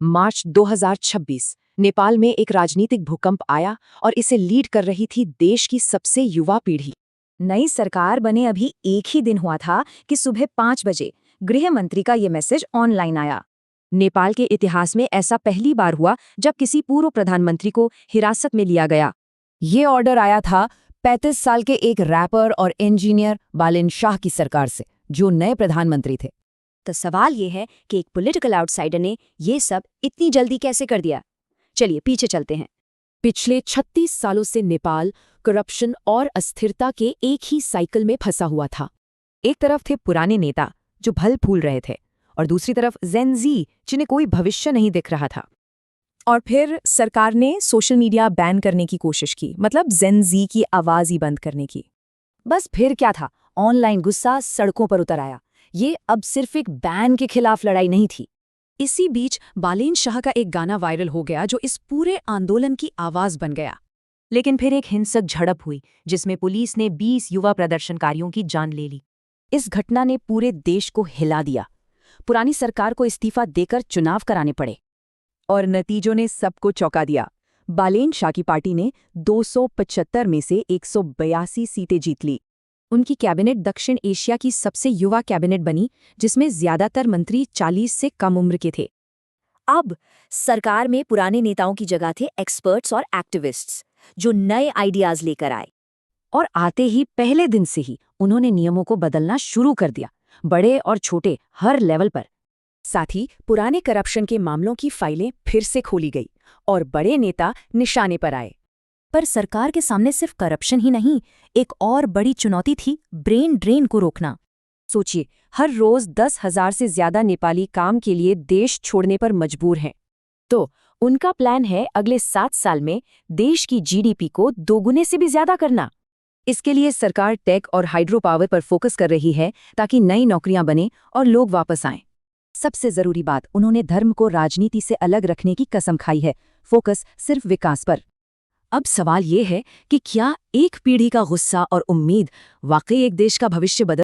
मार्च 2026 नेपाल में एक राजनीतिक भूकंप आया और इसे लीड कर रही थी देश की सबसे युवा पीढ़ी। नई सरकार बने अभी एक ही दिन हुआ था कि सुबह 5 बजे गृह मंत्री का ये मैसेज ऑनलाइन आया। नेपाल के इतिहास में ऐसा पहली बार हुआ जब किसी पूर्व प्रधानमंत्री को हिरासत में लिया गया। ये ऑर्डर आया था 35 साल के एक रैपर और इंजीनियर बालेन शाह की सरकार से, जो नए प्रधानमंत्री थे। तो सवाल ये है कि एक पॉलिटिकल आउटसाइडर ने ये सब इतनी जल्दी कैसे कर दिया। चलिए पीछे चलते हैं। पिछले 36 सालों से नेपाल करप्शन और अस्थिरता के एक ही साइकिल में फंसा हुआ था। एक तरफ थे पुराने नेता जो भल फूल रहे थे, और दूसरी तरफ जेन ज़ी जिन्हें कोई भविष्य नहीं दिख रहा था। और फिर सरकार ने सोशल मीडिया बैन करने की कोशिश की, मतलब जेन ज़ी की आवाज़ ही बंद करने की। बस फिर क्या था, ऑनलाइन गुस्सा सड़कों पर उतर आया। ये अब सिर्फ एक बैन के खिलाफ लड़ाई नहीं थी। इसी बीच बालेन शाह का एक गाना वायरल हो गया जो इस पूरे आंदोलन की आवाज बन गया। लेकिन फिर एक हिंसक झड़प हुई जिसमें पुलिस ने 20 युवा प्रदर्शनकारियों की जान ले ली। इस घटना ने पूरे देश को हिला दिया। पुरानी सरकार को इस्तीफा देकर चुनाव कराने पड़े और नतीजों ने सबको चौंका दिया। बालेन शाह की पार्टी ने 275 में से 182 सीटें जीत ली। उनकी कैबिनेट दक्षिण एशिया की सबसे युवा कैबिनेट बनी, जिसमें ज्यादातर मंत्री 40 से कम उम्र के थे। अब सरकार में पुराने नेताओं की जगह थे एक्सपर्ट्स और एक्टिविस्ट्स, जो नए आइडियाज लेकर आए। और आते ही पहले दिन से ही उन्होंने नियमों को बदलना शुरू कर दिया, बड़े और छोटे हर लेवल पर। साथ ही पुराने करप्शन के मामलों की फाइलें फिर से खोली गई और बड़े नेता निशाने पर आए। पर सरकार के सामने सिर्फ करप्शन ही नहीं, एक और बड़ी चुनौती थी ब्रेन ड्रेन को रोकना। सोचिए, हर रोज 10,000 से ज्यादा नेपाली काम के लिए देश छोड़ने पर मजबूर हैं। तो उनका प्लान है अगले 7 साल में देश की जीडीपी को 2 गुने से भी ज्यादा करना। इसके लिए सरकार टेक और हाइड्रो पावर पर फोकस कर रही है ताकि नई नौकरियां बने और लोग वापस आएं। सबसे जरूरी बात, उन्होंने धर्म को राजनीति से अलग रखने की कसम खाई है, फोकस सिर्फ विकास पर। अब सवाल ये है कि क्या एक पीढ़ी का गुस्सा और उम्मीद वाकई एक देश का भविष्य बदल